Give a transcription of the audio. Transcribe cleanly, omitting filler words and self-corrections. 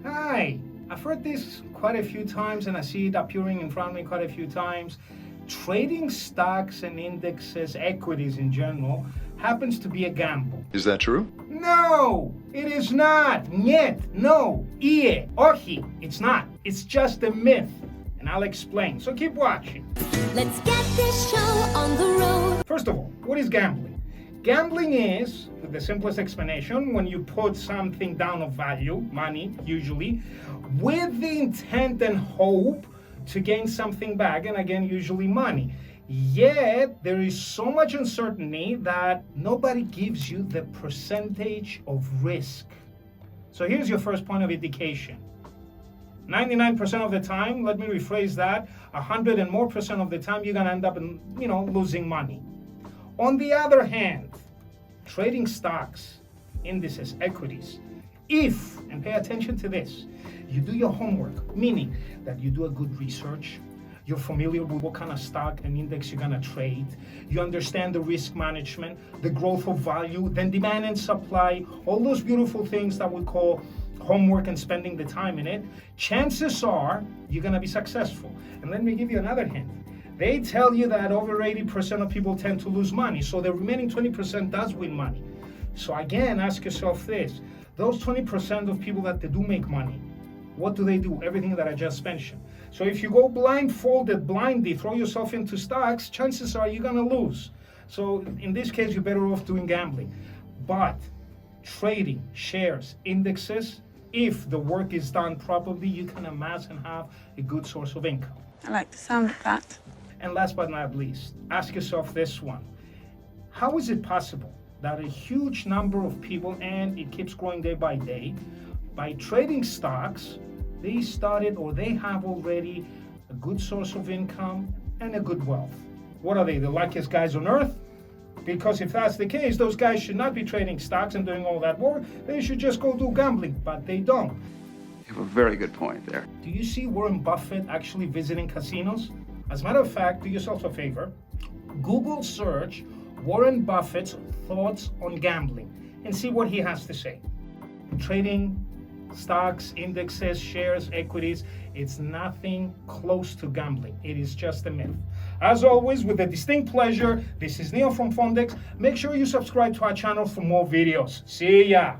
Hi, I've heard this quite a few times and I see it appearing in front of me quite a few times. Trading stocks and indexes, equities in general, happens to be a gamble. Is that true? No, it is not. Niet, no, ie, ohi, it's not. It's just a myth. And I'll explain, so keep watching. Let's get this show on the road. First of all, what is gambling? Gambling is, with the simplest explanation, when you put something down of value, money usually, with the intent and hope to gain something back, and again, usually money. Yet, there is so much uncertainty that nobody gives you the percentage of risk. So here's your first point of indication. 99% of the time, let me rephrase that, 100 and more percent of the time, you're gonna end up in, losing money. On the other hand, trading stocks, indices, equities, if, and pay attention to this, you do your homework, meaning that you do a good research, you're familiar with what kind of stock and index you're gonna trade, you understand the risk management, the growth of value, then demand and supply, all those beautiful things that we call homework and spending the time in it, chances are you're gonna be successful. And let me give you another hint. They tell you that over 80% of people tend to lose money, so the remaining 20% does win money. So again, ask yourself this, those 20% of people that they do make money, what do they do? Everything that I just mentioned. So if you go blindly, throw yourself into stocks, chances are you're gonna lose. So in this case, you're better off doing gambling. But trading, shares, indexes, if the work is done properly, you can amass and have a good source of income. I like the sound of that. And last but not least, ask yourself this one. How is it possible that a huge number of people, and it keeps growing day by day, by trading stocks, they started or they have already a good source of income and a good wealth? What are they, the luckiest guys on earth? Because if that's the case, those guys should not be trading stocks and doing all that work. They should just go do gambling, but they don't. You have a very good point there. Do you see Warren Buffett actually visiting casinos? As a matter of fact, do yourself a favor, Google search Warren Buffett's thoughts on gambling and see what he has to say. Trading stocks, indexes, shares, equities, it's nothing close to gambling. It is just a myth. As always, with a distinct pleasure, this is Neil from Fondex. Make sure you subscribe to our channel for more videos. See ya!